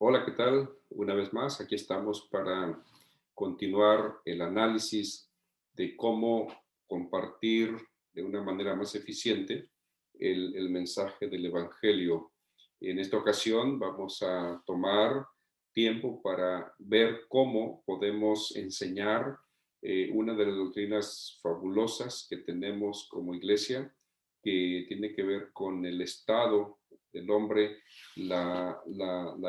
Hola, ¿qué tal? Una vez más, aquí estamos para continuar el análisis de cómo compartir de una manera más eficiente el mensaje del Evangelio. En esta ocasión vamos a tomar tiempo para ver cómo podemos enseñar una de las doctrinas fabulosas que tenemos como iglesia, que tiene que ver con el estado del hombre, la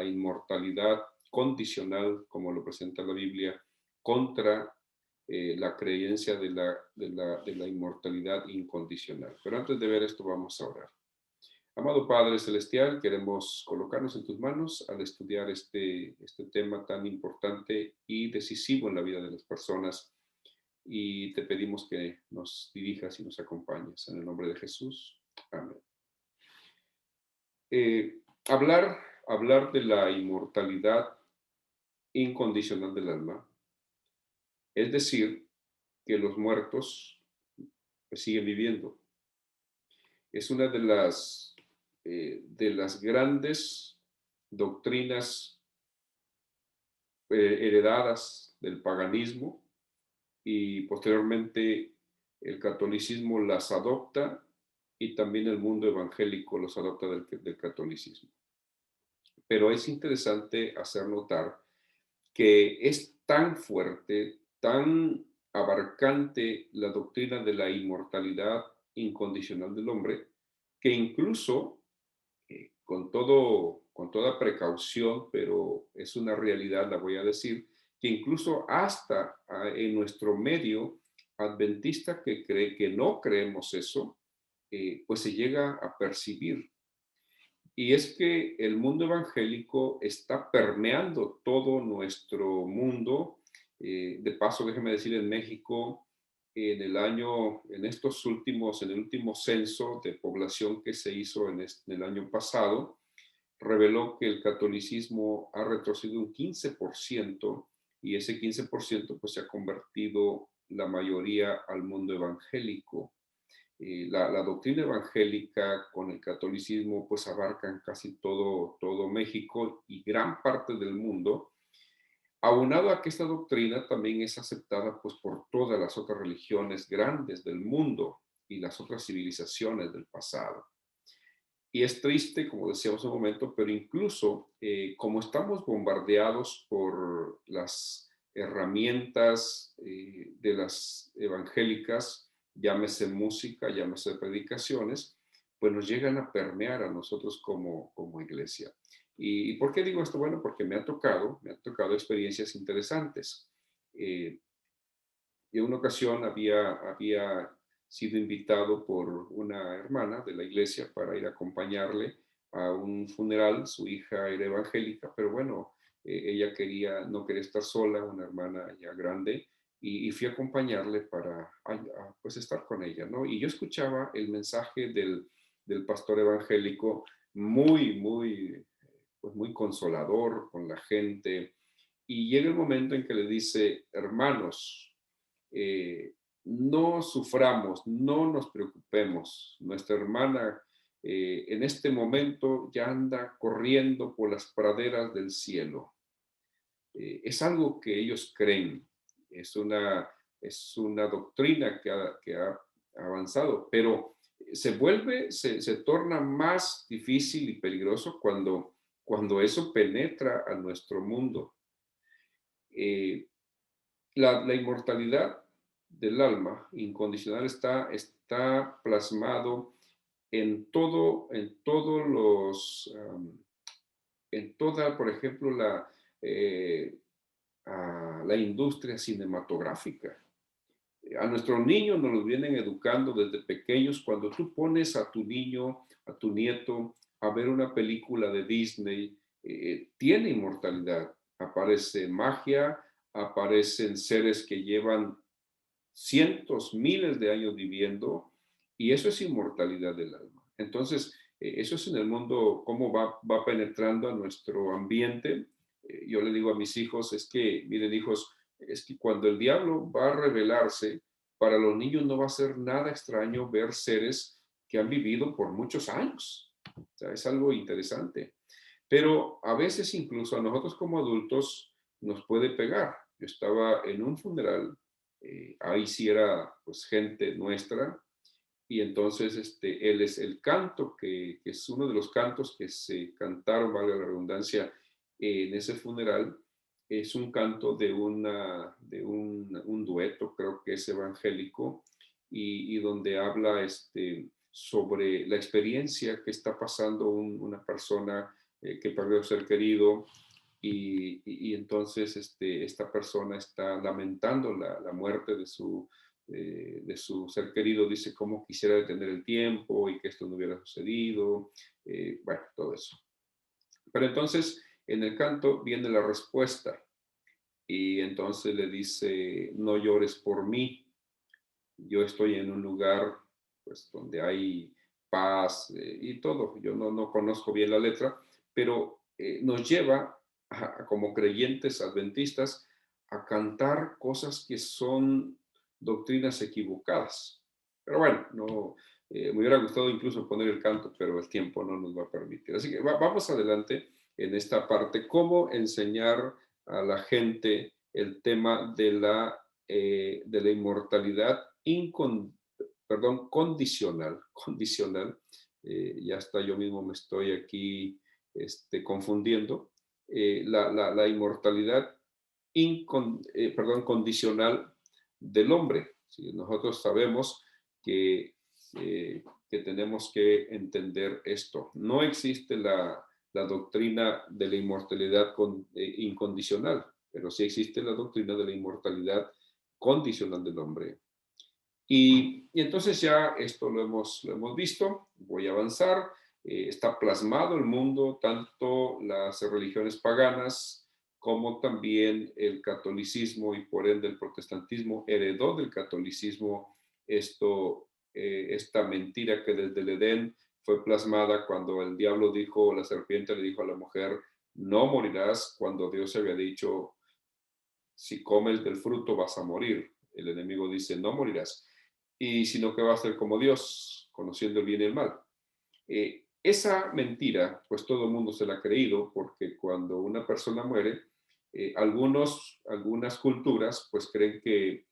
inmortalidad condicional, como lo presenta la Biblia, contra la creencia de la inmortalidad incondicional. Pero antes de ver esto, vamos a orar. Amado Padre Celestial, queremos colocarnos en tus manos al estudiar este tema tan importante y decisivo en la vida de las personas. Y te pedimos que nos dirijas y nos acompañes. En el nombre de Jesús. Amén. Eh, hablar, hablar de la inmortalidad incondicional del alma, es decir, que los muertos pues, siguen viviendo. Es una de las grandes doctrinas heredadas del paganismo, y posteriormente el catolicismo las adopta, y también el mundo evangélico los adopta del catolicismo. Pero es interesante hacer notar que es tan fuerte, tan abarcante la doctrina de la inmortalidad incondicional del hombre, que incluso, con toda precaución, pero es una realidad, la voy a decir, que incluso hasta en nuestro medio adventista que cree que no creemos eso, pues se llega a percibir. Y es que el mundo evangélico está permeando todo nuestro mundo. De paso, déjeme decir, en México, en el último censo de población que se hizo en el año pasado, reveló que el catolicismo ha retrocedido un 15%, y ese 15% pues se ha convertido la mayoría al mundo evangélico. La doctrina evangélica con el catolicismo pues abarcan casi todo México y gran parte del mundo, aunado a que esta doctrina también es aceptada pues por todas las otras religiones grandes del mundo y las otras civilizaciones del pasado. Y es triste, como decíamos un momento, pero incluso como estamos bombardeados por las herramientas de las evangélicas, llámese música, llámese predicaciones, pues nos llegan a permear a nosotros como iglesia. ¿Y por qué digo esto? Bueno, porque me han tocado experiencias interesantes. Eh, y en una ocasión había sido invitado por una hermana de la iglesia para ir a acompañarle a un funeral. Su hija era evangélica, pero bueno, ella no quería estar sola, una hermana ya grande, y fui a acompañarle para pues estar con ella, ¿no? Y yo escuchaba el mensaje del pastor evangélico pues muy consolador con la gente, y llega el momento en que le dice: hermanos, no suframos, no nos preocupemos. Nuestra hermana en este momento ya anda corriendo por las praderas del cielo. Es algo que ellos creen, es una doctrina que ha avanzado, pero se torna más difícil y peligroso cuando eso penetra a nuestro mundo. Eh, la inmortalidad del alma incondicional está plasmado en todos en toda, por ejemplo, eh, la industria cinematográfica. A nuestros niños nos los vienen educando desde pequeños. Cuando tú pones a tu niño, a tu nieto, a ver una película de Disney, tiene inmortalidad. Aparece magia, aparecen seres que llevan cientos, miles de años viviendo, y eso es inmortalidad del alma. Entonces, eso es en el mundo, cómo va penetrando a nuestro ambiente. Yo le digo a mis hijos, es que, miren hijos, es que cuando el diablo va a revelarse, para los niños no va a ser nada extraño ver seres que han vivido por muchos años. O sea, es algo interesante. Pero a veces incluso a nosotros como adultos nos puede pegar. Yo estaba en un funeral, ahí sí era pues gente nuestra, y entonces él es el canto, que es uno de los cantos que se cantaron, valga la redundancia, en ese funeral, es un canto de, un dueto, creo que es evangélico, y donde habla sobre la experiencia que está pasando una persona que perdió a ser querido, y entonces esta persona está lamentando la muerte de su ser querido, dice cómo quisiera detener el tiempo y que esto no hubiera sucedido, bueno, todo eso. Pero entonces en el canto viene la respuesta y entonces le dice, no llores por mí, yo estoy en un lugar pues donde hay paz y todo. Yo no conozco bien la letra, pero nos lleva como creyentes adventistas a cantar cosas que son doctrinas equivocadas. Pero bueno, no, me hubiera gustado incluso poner el canto, pero el tiempo no nos va a permitir. Así que vamos adelante en esta parte, cómo enseñar a la gente el tema de la inmortalidad condicional. Ya hasta yo mismo me estoy aquí confundiendo. La inmortalidad condicional del hombre. ¿Sí? Nosotros sabemos que, que tenemos que entender esto. No existe la doctrina de la inmortalidad incondicional, pero sí existe la doctrina de la inmortalidad condicional del hombre. Y entonces ya esto lo hemos visto, voy a avanzar, está plasmado el mundo, tanto las religiones paganas como también el catolicismo y por ende el protestantismo heredó del catolicismo esta mentira que desde el Edén fue plasmada cuando el diablo dijo, la serpiente le dijo a la mujer, no morirás, cuando Dios había dicho, si comes del fruto vas a morir. El enemigo dice, no morirás, y sino que vas a ser como Dios, conociendo el bien y el mal. Esa mentira, pues todo el mundo se la ha creído, porque cuando una persona muere, algunas culturas pues creen que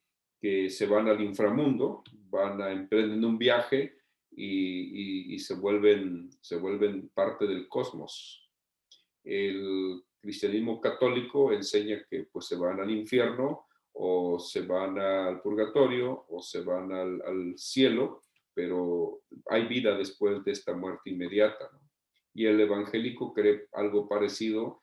se van al inframundo, van a emprender un viaje y se vuelven parte del cosmos. El cristianismo católico enseña que pues se van al infierno o se van al purgatorio o se van al cielo, pero hay vida después de esta muerte inmediata, ¿no? Y el evangélico cree algo parecido,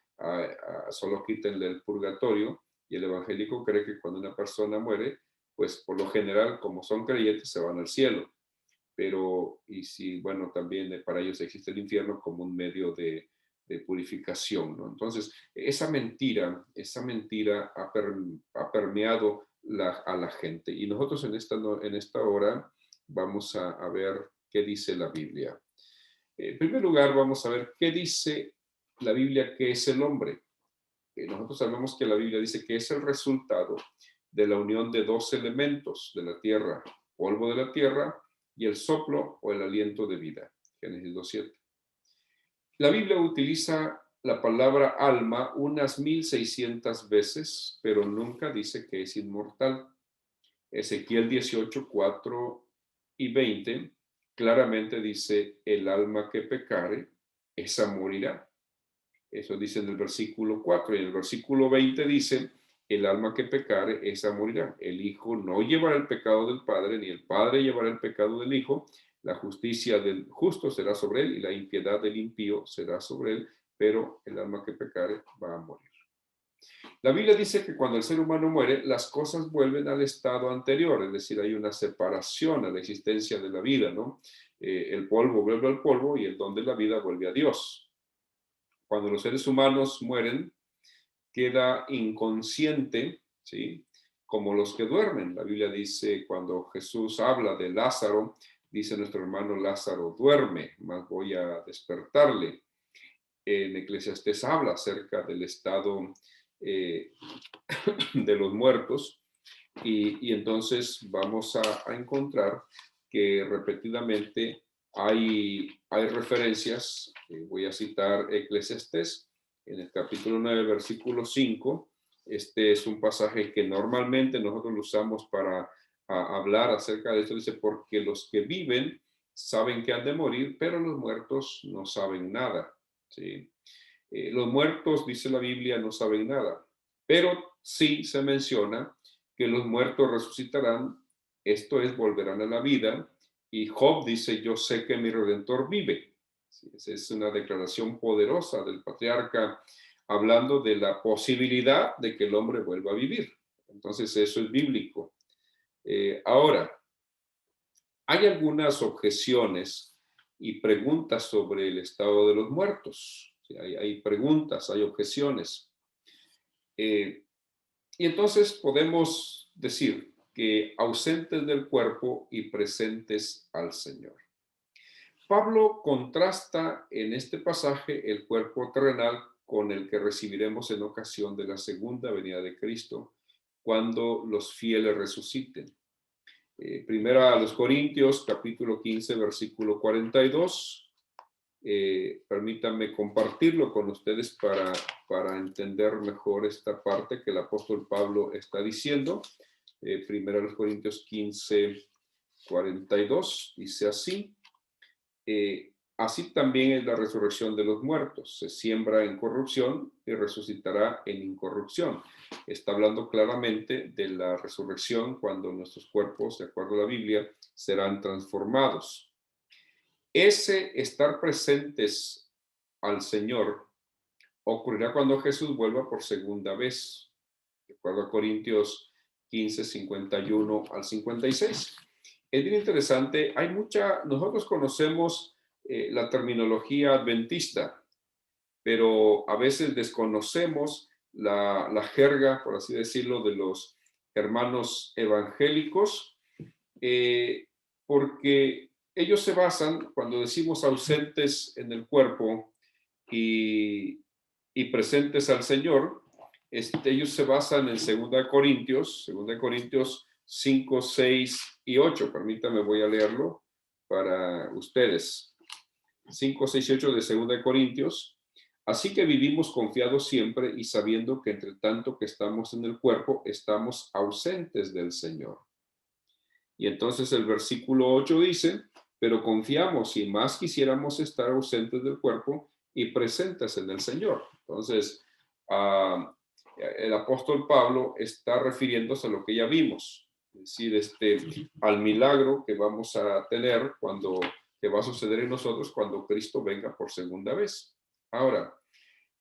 solo quítenle el purgatorio, y el evangélico cree que cuando una persona muere, pues por lo general, como son creyentes, se van al cielo. Pero, y si, bueno, también para ellos existe el infierno como un medio de purificación, ¿no? Entonces, esa mentira ha permeado a la gente. Y nosotros en esta hora vamos a ver qué dice la Biblia. En primer lugar, vamos a ver qué dice la Biblia que es el hombre. Nosotros sabemos que la Biblia dice que es el resultado de la unión de dos elementos de la tierra, polvo de la tierra y el soplo o el aliento de vida. Génesis 2:7. La Biblia utiliza la palabra alma unas 1600 veces, pero nunca dice que es inmortal. Ezequiel 18:4 y 20 claramente dice, el alma que pecare, esa morirá. Eso dice en el versículo 4. Y en el versículo 20 dice, el alma que pecare, esa morirá. El Hijo no llevará el pecado del Padre, ni el Padre llevará el pecado del Hijo. La justicia del justo será sobre él y la impiedad del impío será sobre él, pero el alma que pecare va a morir. La Biblia dice que cuando el ser humano muere, las cosas vuelven al estado anterior, es decir, hay una separación a la existencia de la vida, ¿no? El polvo vuelve al polvo y el don de la vida vuelve a Dios. Cuando los seres humanos mueren, queda inconsciente, ¿sí? Como los que duermen. La Biblia dice, cuando Jesús habla de Lázaro, dice nuestro hermano Lázaro duerme, mas voy a despertarle. En Eclesiastés habla acerca del estado de los muertos y entonces vamos a encontrar que repetidamente Hay referencias, voy a citar Eclesiastés en el capítulo 9, versículo 5. Este es un pasaje que normalmente nosotros lo usamos para hablar acerca de esto. Dice, porque los que viven saben que han de morir, pero los muertos no saben nada. ¿Sí? Los muertos, dice la Biblia, no saben nada, pero sí se menciona que los muertos resucitarán, esto es, volverán a la vida, y Job dice, yo sé que mi Redentor vive. Sí, esa es una declaración poderosa del patriarca hablando de la posibilidad de que el hombre vuelva a vivir. Entonces eso es bíblico. Ahora, hay algunas objeciones y preguntas sobre el estado de los muertos. Sí, hay preguntas, hay objeciones. Y entonces podemos decir que ausentes del cuerpo y presentes al Señor. Pablo contrasta en este pasaje el cuerpo terrenal con el que recibiremos en ocasión de la segunda venida de Cristo, cuando los fieles resuciten. Primera a los Corintios, capítulo 15, versículo 42. Permítanme compartirlo con ustedes para entender mejor esta parte que el apóstol Pablo está diciendo. Primera a los Corintios 15, 42, dice así. Así también es la resurrección de los muertos. Se siembra en corrupción y resucitará en incorrupción. Está hablando claramente de la resurrección cuando nuestros cuerpos, de acuerdo a la Biblia, serán transformados. Ese estar presentes al Señor ocurrirá cuando Jesús vuelva por segunda vez. De acuerdo a Corintios 15, 51 al 56. Es bien interesante, nosotros conocemos la terminología adventista, pero a veces desconocemos la jerga, por así decirlo, de los hermanos evangélicos, porque ellos se basan, cuando decimos ausentes en el cuerpo y presentes al Señor, ellos se basan en 2 Corintios 5, 6 y 8. Permítame, voy a leerlo para ustedes. 5, 6 y 8 de 2 Corintios. Así que vivimos confiados siempre y sabiendo que entre tanto que estamos en el cuerpo, estamos ausentes del Señor. Y entonces el versículo 8 dice, pero confiamos y más quisiéramos estar ausentes del cuerpo y presentes en el Señor. Entonces, el apóstol Pablo está refiriéndose a lo que ya vimos, es decir, al milagro que vamos a tener que va a suceder en nosotros cuando Cristo venga por segunda vez. Ahora,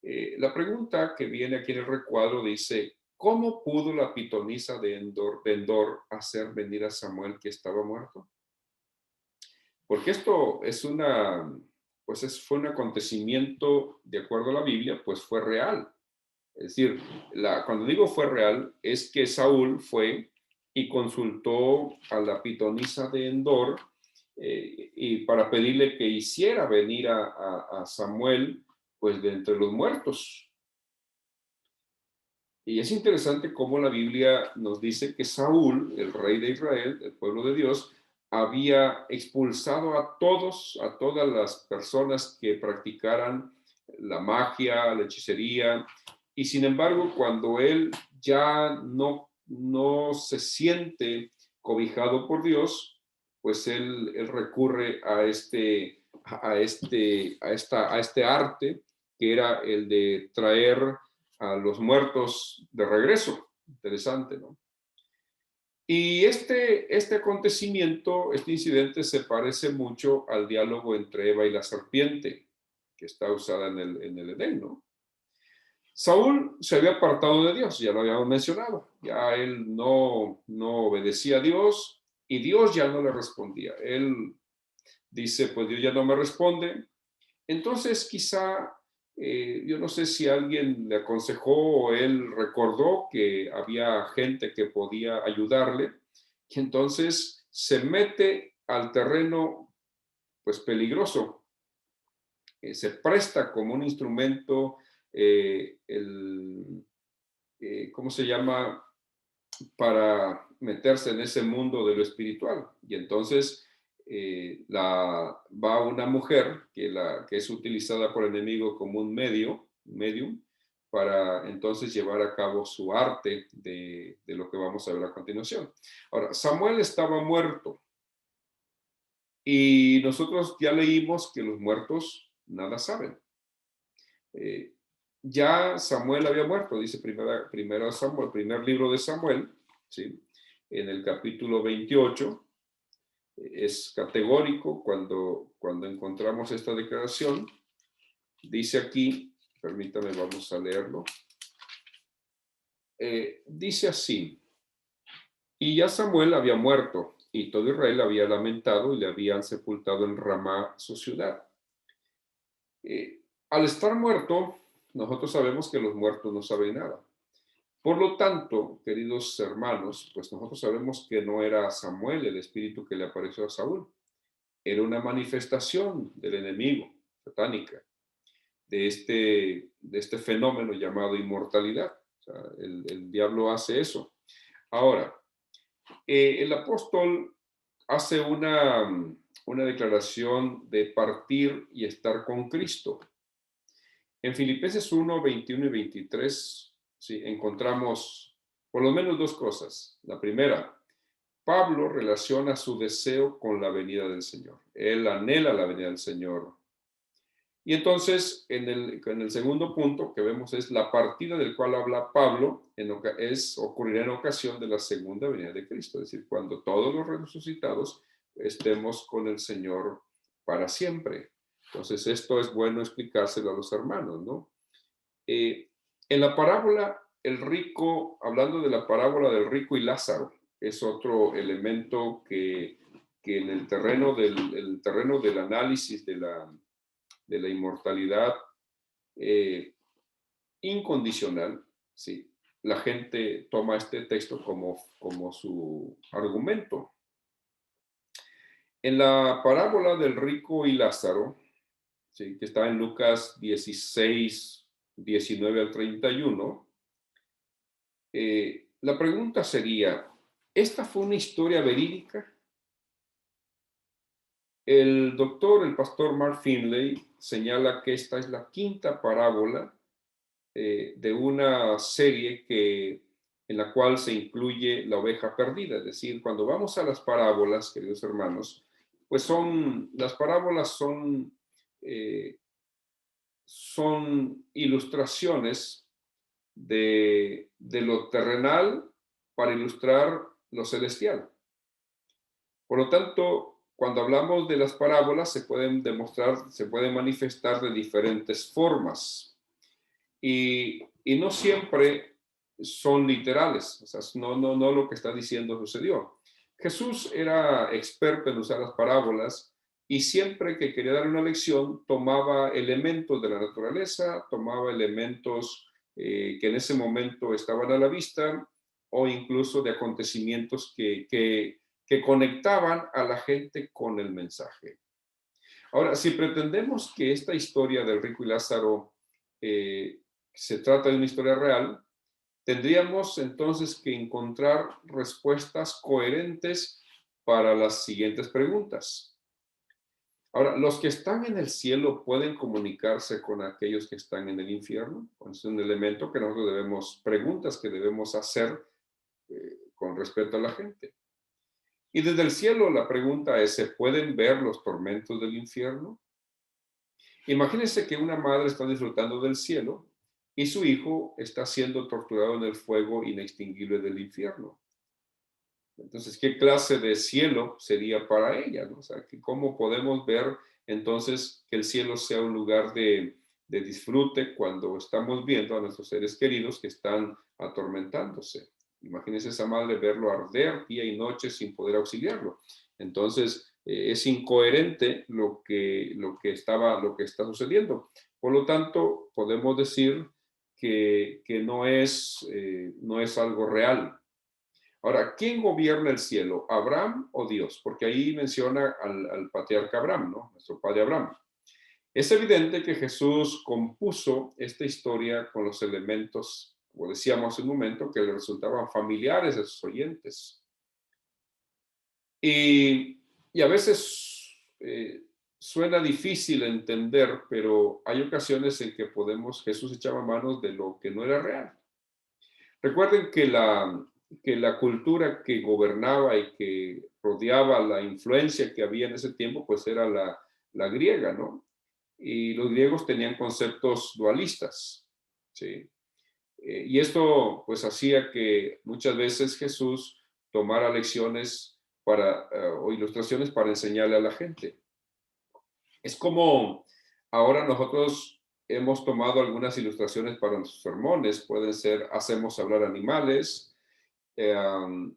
la pregunta que viene aquí en el recuadro dice, ¿cómo pudo la pitonisa de Endor hacer venir a Samuel que estaba muerto? Porque esto fue un acontecimiento, de acuerdo a la Biblia, pues fue real. Es decir, cuando digo fue real, es que Saúl fue y consultó a la pitonisa de Endor y para pedirle que hiciera venir a Samuel, pues de entre los muertos. Y es interesante cómo la Biblia nos dice que Saúl, el rey de Israel, el pueblo de Dios, había expulsado a todas las personas que practicaran la magia, la hechicería, y sin embargo, cuando él ya no se siente cobijado por Dios, pues él recurre a este arte, que era el de traer a los muertos de regreso. Interesante, ¿no? Y este acontecimiento, este incidente se parece mucho al diálogo entre Eva y la serpiente, que está usada en el Edén, ¿no? Saúl se había apartado de Dios, ya lo habíamos mencionado, ya él no obedecía a Dios y Dios ya no le respondía. Él dice, pues Dios ya no me responde. Entonces quizá, yo no sé si alguien le aconsejó o él recordó que había gente que podía ayudarle, y entonces se mete al terreno pues peligroso, se presta como un instrumento, ¿cómo se llama? Para meterse en ese mundo de lo espiritual. Y entonces va una mujer que es utilizada por el enemigo como un medium, para entonces llevar a cabo su arte de lo que vamos a ver a continuación. Ahora, Samuel estaba muerto y nosotros ya leímos que los muertos nada saben. Ya Samuel había muerto, dice primera Samuel, primer libro de Samuel, ¿sí? En el capítulo 28, es categórico cuando encontramos esta declaración. Dice aquí, permítame, vamos a leerlo. Dice así: y ya Samuel había muerto, y todo Israel había lamentado, y le habían sepultado en Ramá, su ciudad. Al estar muerto, nosotros sabemos que los muertos no saben nada. Por lo tanto, queridos hermanos, pues nosotros sabemos que no era Samuel el espíritu que le apareció a Saúl. Era una manifestación del enemigo satánica, de este fenómeno llamado inmortalidad. O sea, el diablo hace eso. Ahora, el apóstol hace una declaración de partir y estar con Cristo. En Filipenses 1, 21 y 23, sí, encontramos por lo menos dos cosas. La primera, Pablo relaciona su deseo con la venida del Señor. Él anhela la venida del Señor. Y entonces, en el segundo punto que vemos es la partida del cual habla Pablo, ocurrirá en ocasión de la segunda venida de Cristo, es decir, cuando todos los resucitados estemos con el Señor para siempre. Entonces, esto es bueno explicárselo a los hermanos, ¿no? En la parábola, hablando de la parábola del rico y Lázaro, es otro elemento que en el terreno del análisis de la inmortalidad incondicional, ¿sí? La gente toma este texto como su argumento. En la parábola del rico y Lázaro, ¿sí?, que está en Lucas 16, 19 al 31, la pregunta sería, ¿esta fue una historia verídica? El pastor Mark Finley, señala que esta es la quinta parábola de una serie en la cual se incluye la oveja perdida. Es decir, cuando vamos a las parábolas, queridos hermanos, pues las parábolas eh, son ilustraciones de lo terrenal para ilustrar lo celestial. Por lo tanto, cuando hablamos de las parábolas, se pueden manifestar de diferentes formas y no siempre son literales, o sea, no lo que está diciendo sucedió. Jesús era experto en usar las parábolas y siempre que quería dar una lección tomaba elementos de la naturaleza, tomaba elementos que en ese momento estaban a la vista o incluso de acontecimientos que conectaban a la gente con el mensaje. Ahora, si pretendemos que esta historia del rico y Lázaro se trata de una historia real, tendríamos entonces que encontrar respuestas coherentes para las siguientes preguntas. Ahora, ¿los que están en el cielo pueden comunicarse con aquellos que están en el infierno? Es un elemento que preguntas que debemos hacer con respecto a la gente. Y desde el cielo la pregunta es, ¿se pueden ver los tormentos del infierno? Imagínense que una madre está disfrutando del cielo y su hijo está siendo torturado en el fuego inextinguible del infierno. Entonces, ¿qué clase de cielo sería para ella, ¿no? O sea, ¿cómo podemos ver entonces que el cielo sea un lugar de disfrute cuando estamos viendo a nuestros seres queridos que están atormentándose? Imagínense esa madre verlo arder día y noche sin poder auxiliarlo. Entonces, es incoherente lo que está sucediendo. Por lo tanto, podemos decir que no es algo real. Ahora, ¿quién gobierna el cielo? ¿Abraham o Dios? Porque ahí menciona al patriarca Abraham, ¿no? Nuestro padre Abraham. Es evidente que Jesús compuso esta historia con los elementos, como decíamos hace un momento, que le resultaban familiares a sus oyentes. Y Y a veces suena difícil entender, pero hay ocasiones en que Jesús echaba manos de lo que no era real. Recuerden que la cultura que gobernaba y que rodeaba la influencia que había en ese tiempo, pues era la griega, ¿no? Y los griegos tenían conceptos dualistas, ¿sí? Y esto pues hacía que muchas veces Jesús tomara lecciones o ilustraciones para enseñarle a la gente. Es como ahora nosotros hemos tomado algunas ilustraciones para nuestros sermones. Pueden ser, hacemos hablar animales, eh, um,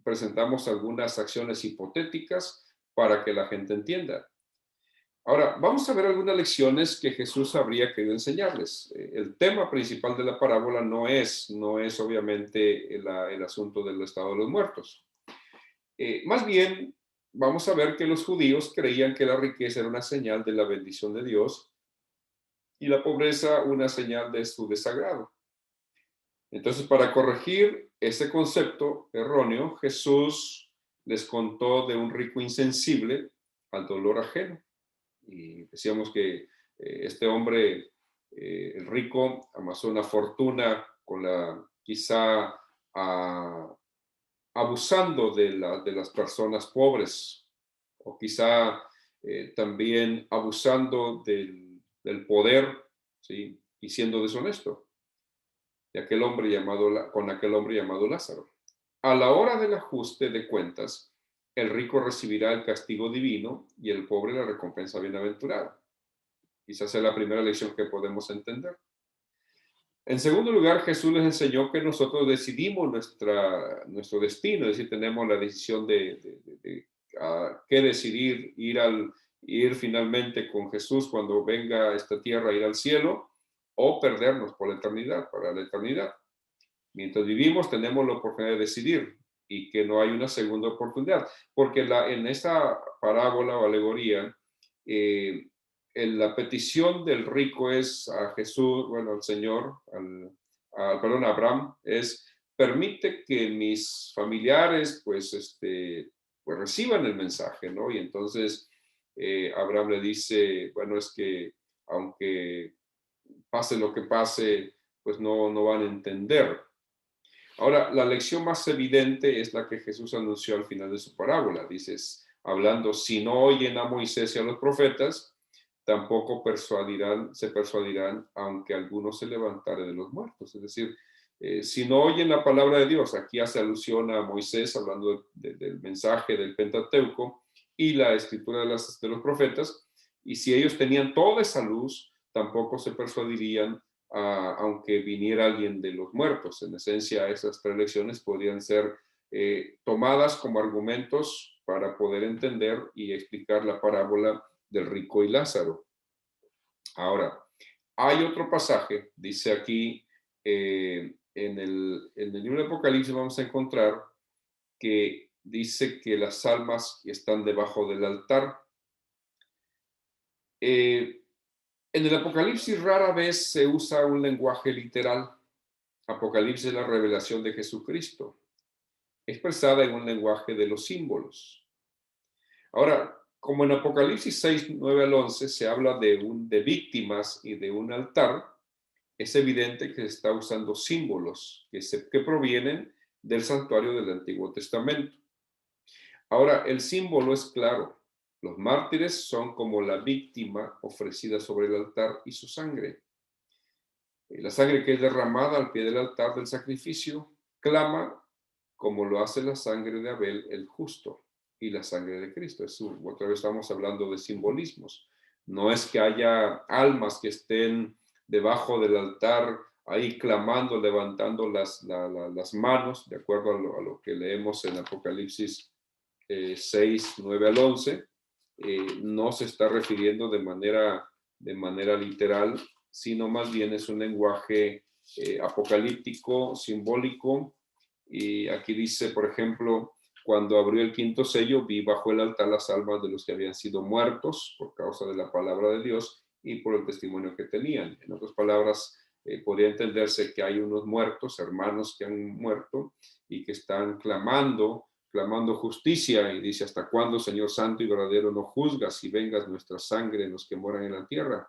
presentamos algunas acciones hipotéticas para que la gente entienda. Ahora, vamos a ver algunas lecciones que Jesús habría querido enseñarles. El tema principal de la parábola no es obviamente el asunto del estado de los muertos. Más bien, vamos a ver que los judíos creían que la riqueza era una señal de la bendición de Dios y la pobreza una señal de su desagrado. Entonces, para corregir ese concepto erróneo, Jesús les contó de un rico insensible al dolor ajeno. Y decíamos que este hombre, el rico, amasó una fortuna quizá abusando de las personas pobres, o quizá también abusando del poder, ¿sí? Y siendo deshonesto con aquel hombre llamado Lázaro. A la hora del ajuste de cuentas, el rico recibirá el castigo divino y el pobre la recompensa bienaventurada. Quizás es la primera lección que podemos entender. En segundo lugar, Jesús les enseñó que nosotros decidimos nuestro destino, es decir, tenemos la decisión de qué decidir, ir finalmente con Jesús cuando venga a esta tierra, ir al cielo, o perdernos por la eternidad, para la eternidad. Mientras vivimos tenemos la oportunidad de decidir y que no hay una segunda oportunidad, porque en esta parábola o alegoría, la petición del rico es a Jesús, bueno, al Señor, perdón, a Abraham, es: permite que mis familiares pues reciban el mensaje, ¿no? Y entonces Abraham le dice, bueno, es que aunque pase lo que pase, pues no van a entender. Ahora, la lección más evidente es la que Jesús anunció al final de su parábola. Dices, hablando: si no oyen a Moisés y a los profetas, tampoco se persuadirán, aunque algunos se levantare de los muertos. Es decir, si no oyen la palabra de Dios, aquí hace alusión a Moisés hablando del mensaje del Pentateuco y la escritura de los profetas, y si ellos tenían toda esa luz, tampoco se persuadirían aunque viniera alguien de los muertos. En esencia, esas tres lecciones podrían ser tomadas como argumentos para poder entender y explicar la parábola del rico y Lázaro. Ahora, hay otro pasaje, dice aquí, en el libro de Apocalipsis vamos a encontrar que dice que las almas están debajo del altar. En el Apocalipsis rara vez se usa un lenguaje literal. Apocalipsis es la revelación de Jesucristo, expresada en un lenguaje de los símbolos. Ahora, como en Apocalipsis 6, 9 al 11 se habla de víctimas y de un altar, es evidente que se está usando símbolos que provienen del santuario del Antiguo Testamento. Ahora, el símbolo es claro. Los mártires son como la víctima ofrecida sobre el altar y su sangre. La sangre que es derramada al pie del altar del sacrificio clama como lo hace la sangre de Abel el justo y la sangre de Cristo. Otra vez estamos hablando de simbolismos. No es que haya almas que estén debajo del altar ahí clamando, levantando las manos, de acuerdo a lo que leemos en Apocalipsis 6, 9 al 11. No se está refiriendo de manera literal, sino más bien es un lenguaje apocalíptico, simbólico. Y aquí dice, por ejemplo, cuando abrió el quinto sello, vi bajo el altar las almas de los que habían sido muertos por causa de la palabra de Dios y por el testimonio que tenían. En otras palabras, podría entenderse que hay unos muertos, hermanos que han muerto y que están clamando clamando justicia y dice, ¿hasta cuándo, Señor Santo y verdadero, no juzgas y vengas nuestra sangre en los que moran en la tierra?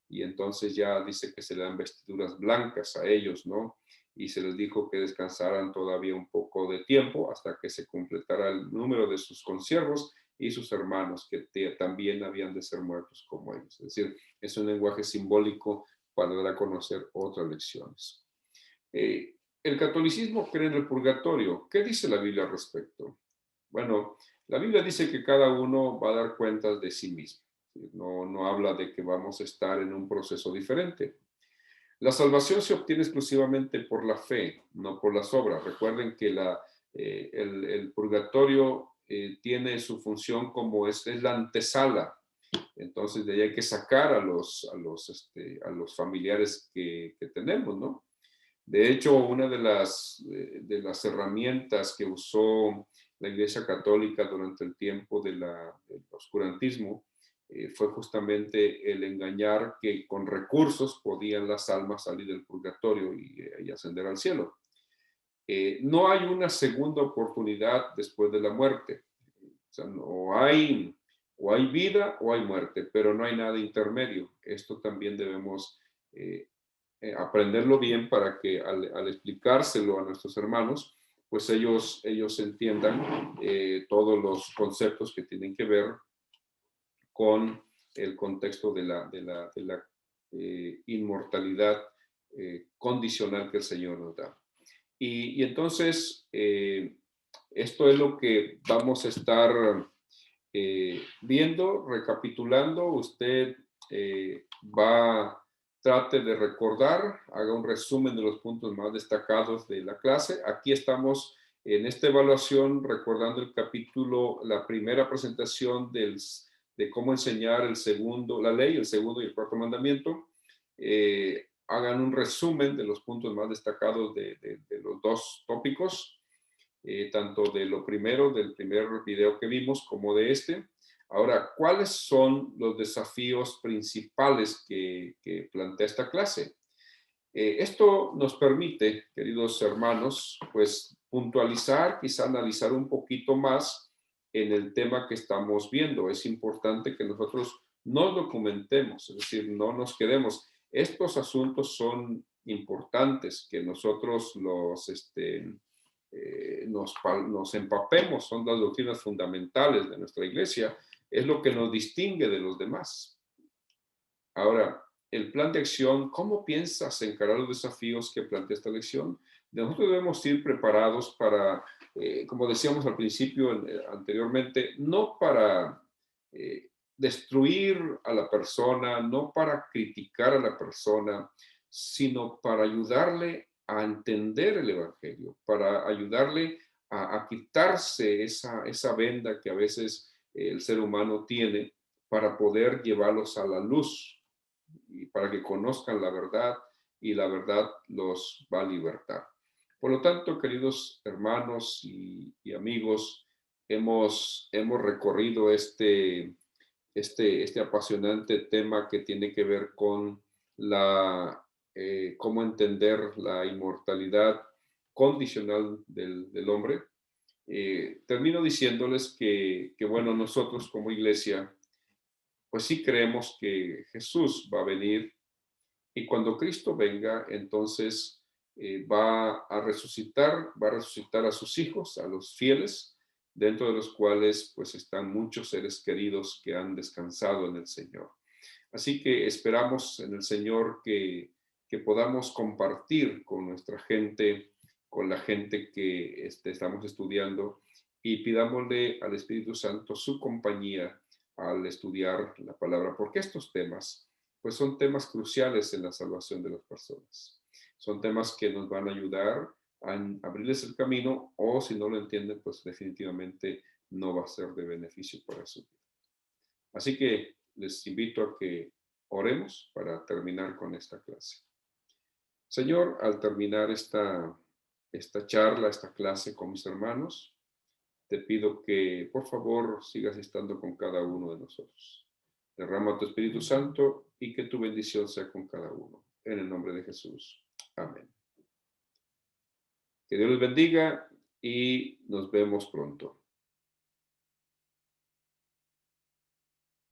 Y entonces ya dice que se le dan vestiduras blancas a ellos, ¿no? Y se les dijo que descansaran todavía un poco de tiempo hasta que se completara el número de sus consiervos y sus hermanos, que también habían de ser muertos como ellos. Es decir, es un lenguaje simbólico para dar a conocer otras lecciones. El catolicismo cree en el purgatorio. ¿Qué dice la Biblia al respecto? Bueno, la Biblia dice que cada uno va a dar cuentas de sí mismo. No habla de que vamos a estar en un proceso diferente. La salvación se obtiene exclusivamente por la fe, no por las obras. Recuerden que el purgatorio tiene su función como es la antesala. Entonces de ahí hay que sacar a los familiares que tenemos, ¿no? De hecho, una de las herramientas que usó la Iglesia Católica durante el tiempo del oscurantismo fue justamente el engañar que con recursos podían las almas salir del purgatorio y ascender al cielo. No hay una segunda oportunidad después de la muerte. O sea, o hay vida o hay muerte, pero no hay nada intermedio. Esto también debemos aprenderlo bien para que al explicárselo a nuestros hermanos, pues ellos entiendan todos los conceptos que tienen que ver con el contexto de la inmortalidad condicional que el Señor nos da. Y entonces, esto es lo que vamos a estar viendo, recapitulando. Usted trate de recordar, haga un resumen de los puntos más destacados de la clase. Aquí estamos en esta evaluación recordando el capítulo, la primera presentación de cómo enseñar la ley, el segundo y el cuarto mandamiento. Hagan un resumen de los puntos más destacados de los dos tópicos, tanto de lo primero, del primer video que vimos, como de este. Ahora, ¿cuáles son los desafíos principales que plantea esta clase? Esto nos permite, queridos hermanos, pues puntualizar, quizá analizar un poquito más en el tema que estamos viendo. Es importante que nosotros nos documentemos, es decir, no nos quedemos. Estos asuntos son importantes, que nosotros nos empapemos, son las doctrinas fundamentales de nuestra iglesia, es lo que nos distingue de los demás. Ahora, el plan de acción, ¿cómo piensas encarar los desafíos que plantea esta lección? Nosotros debemos ir preparados para, como decíamos al principio, anteriormente, no para destruir a la persona, no para criticar a la persona, sino para ayudarle a entender el Evangelio, para ayudarle a quitarse esa venda que a veces el ser humano tiene para poder llevarlos a la luz y para que conozcan la verdad y la verdad los va a libertar. Por lo tanto, queridos hermanos y amigos, hemos recorrido este apasionante tema que tiene que ver con cómo entender la inmortalidad condicional del hombre. Termino diciéndoles que, bueno, nosotros como iglesia, pues sí creemos que Jesús va a venir y cuando Cristo venga, entonces va a resucitar a sus hijos, a los fieles, dentro de los cuales pues están muchos seres queridos que han descansado en el Señor. Así que esperamos en el Señor que podamos compartir con nuestra gente, con la gente que estamos estudiando, y pidámosle al Espíritu Santo su compañía al estudiar la palabra, porque estos temas pues son temas cruciales en la salvación de las personas. Son temas que nos van a ayudar a abrirles el camino, o si no lo entienden, pues definitivamente no va a ser de beneficio para su vida. Así que les invito a que oremos para terminar con esta clase. Señor, al terminar esta charla, esta clase con mis hermanos, te pido que por favor sigas estando con cada uno de nosotros. Derrama tu Espíritu Santo y que tu bendición sea con cada uno. En el nombre de Jesús. Amén. Que Dios les bendiga y nos vemos pronto.